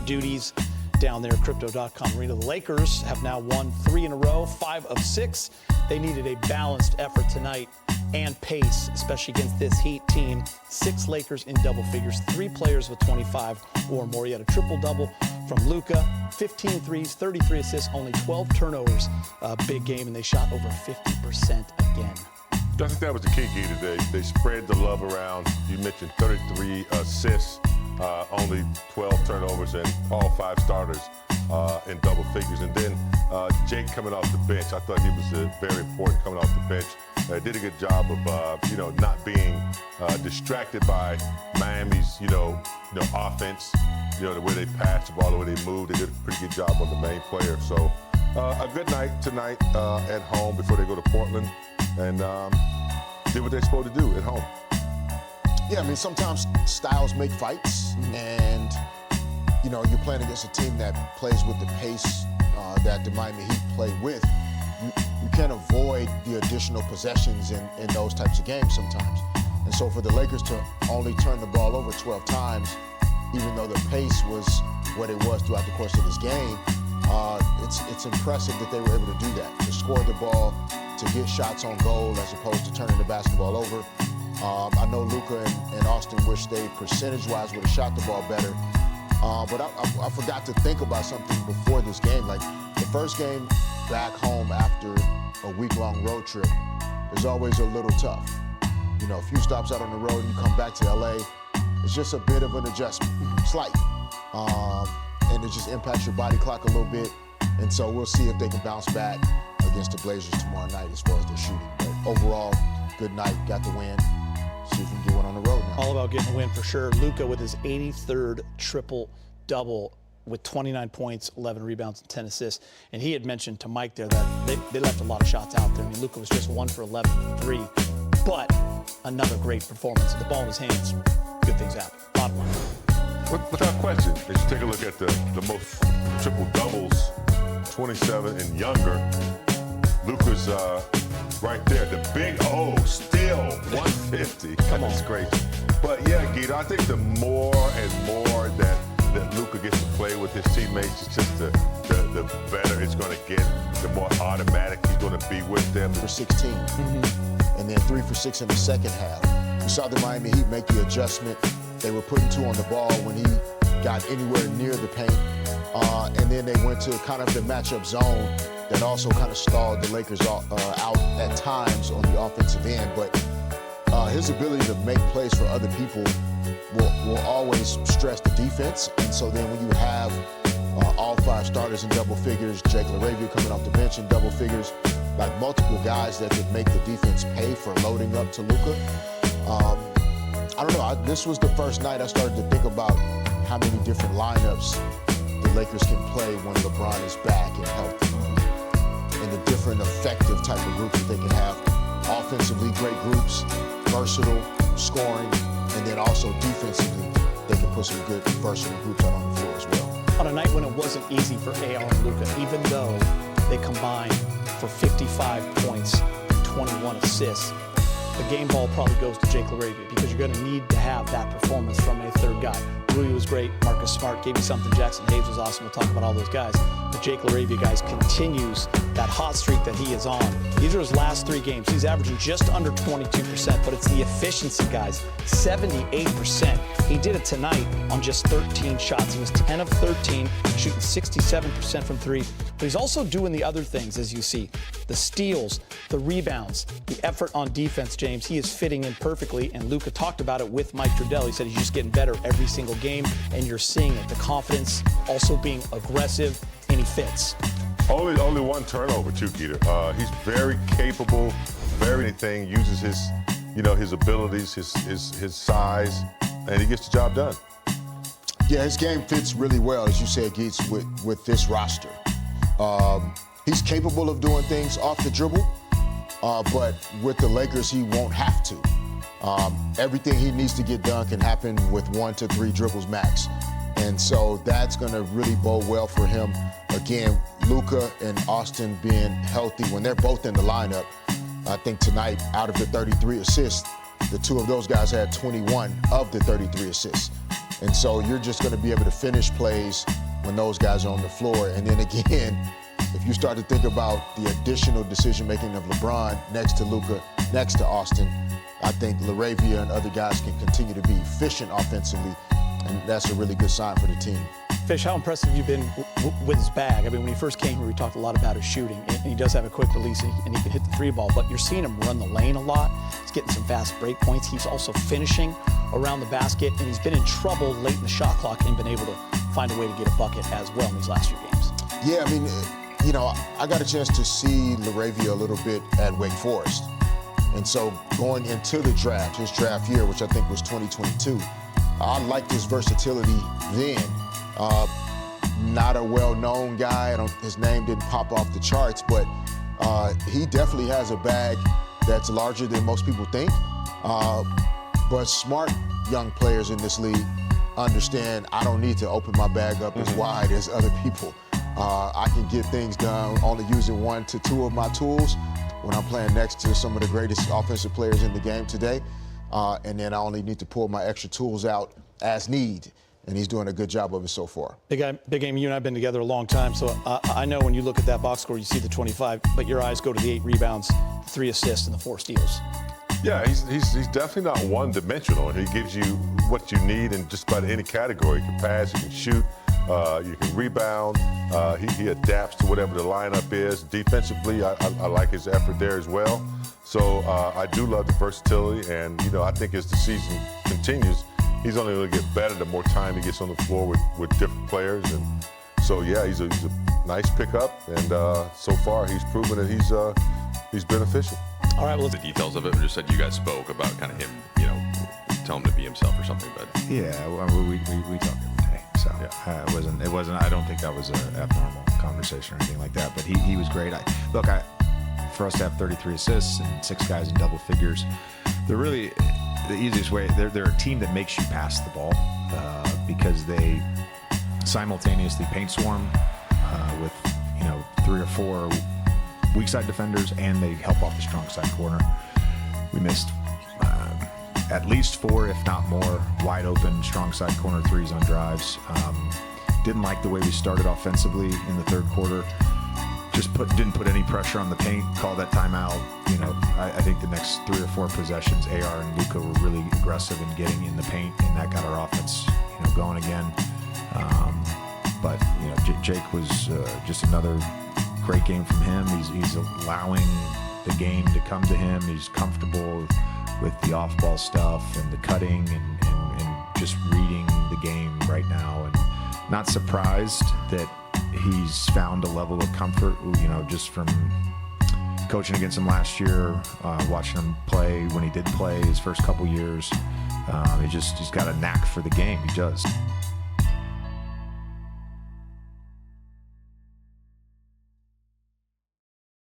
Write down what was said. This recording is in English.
duties down there at Crypto.com Arena. The Lakers have now won 3 in a row, 5 of 6. They needed a balanced effort tonight and pace, especially against this Heat team. 6 Lakers in double figures, 3 players with 25 or more. You had a triple-double from Luka, 15 threes, 33 assists, only 12 turnovers. Big game, and they shot over 50% again. I think that was the key today. They spread the love around. You mentioned 33 assists, only 12 turnovers, and all 5 starters in double figures. And then Jake coming off the bench, I thought he was very important coming off the bench. Did a good job of not being distracted by Miami's offense. The way they passed the ball, the way they moved. They did a pretty good job on the main player. So a good night tonight at home before they go to Portland, and did what they're supposed to do at home. Yeah, I mean, sometimes styles make fights, and you're playing against a team that plays with the pace that the Miami Heat play with. You can't avoid the additional possessions in those types of games sometimes. And so for the Lakers to only turn the ball over 12 times, even though the pace was what it was throughout the course of this game, it's impressive that they were able to do that, to score the ball, to get shots on goal as opposed to turning the basketball over. I know Luka and Austin wish they percentage-wise would have shot the ball better. But I forgot to think about something before this game. Like, the first game back home after a week-long road trip is always a little tough. A few stops out on the road and you come back to LA, it's just a bit of an adjustment, slight. And it just impacts your body clock a little bit. And so we'll see if they can bounce back against the Blazers tomorrow night as far as their shooting. But overall, good night, got the win. See if we can get one on the road now. All about getting a win for sure. Luka with his 83rd triple-double with 29 points, 11 rebounds, and 10 assists. And he had mentioned to Mike there that they left a lot of shots out there. I mean, Luka was just 1 for 11 from 3. But another great performance. The ball in his hands, good things happen. Bottom line. Without question, as you take a look at the most triple-doubles, 27 and younger, Luka's right there. The big O, still 150. Come on. That's great. But yeah, Guido, I think the more and more that Luka gets to play with his teammates, it's just the better it's going to get, the more automatic he's going to be with them. For 16. And then 3 for 6 in the second half. You saw the Miami Heat make the adjustment. They were putting 2 on the ball when he got anywhere near the paint. And then they went to kind of the matchup zone that also kind of stalled the Lakers out at times on the offensive end. But his ability to make plays for other people will always stress the defense. And so then when you have all 5 starters in double figures, Jake LaRavia coming off the bench in double figures, like multiple guys that could make the defense pay for loading up to Luka. I don't know, this was the first night I started to think about how many different lineups the Lakers can play when LeBron is back and healthy. And the different effective type of groups that they can have. Offensively, great groups, versatile, scoring, and then also defensively, they can put some good versatile groups out on the floor as well. On a night when it wasn't easy for AR and Luka, even though they combined for 55 points, 21 assists, the game ball probably goes to Jake LaRavia because you're going to need to have that performance from a third guy. Rui was great. Marcus Smart gave you something. Jackson Hayes was awesome. We'll talk about all those guys. But Jake LaRavia, guys, continues that hot streak that he is on. These are his last 3 games. He's averaging just under 22%, but it's the efficiency, guys, 78%. He did it tonight on just 13 shots. He was 10 of 13, shooting 67% from 3. But he's also doing the other things, as you see. The steals, the rebounds, the effort on defense, James. He is fitting in perfectly, and Luka talked about it with Mike Trudell. He said he's just getting better every single game, and you're seeing it. The confidence, also being aggressive, and he fits. Only 1 turnover, too, Guido. He's very capable, very anything, uses his abilities, his size, and he gets the job done. Yeah, his game fits really well, as you said, Geets, with this roster. He's capable of doing things off the dribble, but with the Lakers, he won't have to. Everything he needs to get done can happen with 1 to 3 dribbles max. And so that's going to really bode well for him. Again, Luka and Austin being healthy when they're both in the lineup. I think tonight, out of the 33 assists, the two of those guys had 21 of the 33 assists. And so you're just going to be able to finish plays when those guys are on the floor. And then again, if you start to think about the additional decision-making of LeBron next to Luka, next to Austin, I think LaRavia and other guys can continue to be efficient offensively, and that's a really good sign for the team. Fish, how impressive have you been with his bag? I mean, when he first came here, we talked a lot about his shooting, and he does have a quick release, and he can hit the three ball, but you're seeing him run the lane a lot. He's getting some fast break points. He's also finishing around the basket, and he's been in trouble late in the shot clock and been able to find a way to get a bucket as well in these last few games. Yeah, I mean, you know, I got a chance to see LaRavia a little bit at Wake Forest. And so going into the draft, his draft year, which I think was 2022, I liked his versatility then. Not a well-known guy. His name didn't pop off the charts, but he definitely has a bag that's larger than most people think. But smart young players in this league understand I don't need to open my bag up as wide as other people. I can get things done only using 1 to 2 of my tools when I'm playing next to some of the greatest offensive players in the game today. And then I only need to pull my extra tools out as need. And he's doing a good job of it so far. Big Game, you and I have been together a long time, so I know when you look at that box score, you see the 25, but your eyes go to the 8 rebounds, 3 assists, and the 4 steals. Yeah, he's definitely not one-dimensional. He gives you what you need in just about any category. You can pass, you can shoot, you can rebound. He adapts to whatever the lineup is. Defensively, I like his effort there as well. So I do love the versatility, and you know, I think as the season continues, he's only going to get better the more time he gets on the floor with different players. And so, yeah, he's a nice pickup, and so far he's proven that he's beneficial. All right, well, the details of it, just said you guys spoke about kind of him, you know, tell him to be himself or something, but yeah, we talk every day, so yeah. It wasn't. I don't think that was an abnormal conversation or anything like that. But he was great. For us to have 33 assists and 6 guys in double figures, they're really the easiest way. They're a team that makes you pass the ball because they simultaneously paint swarm with 3 or 4 weak side defenders, and they help off the strong side corner. We missed at least 4, if not more, wide open strong side corner threes on drives. Didn't like the way we started offensively in the third quarter. Didn't put any pressure on the paint. Called that timeout. I think the next 3 or 4 possessions, AR and Luka were really aggressive in getting in the paint, and that got our offense going again. But Jake was just another great game from him. He's allowing the game to come to him. He's comfortable with the off-ball stuff and the cutting and just reading the game right now. And not surprised that he's found a level of comfort, just from coaching against him last year, watching him play when he did play his first couple years. He's got a knack for the game. He does.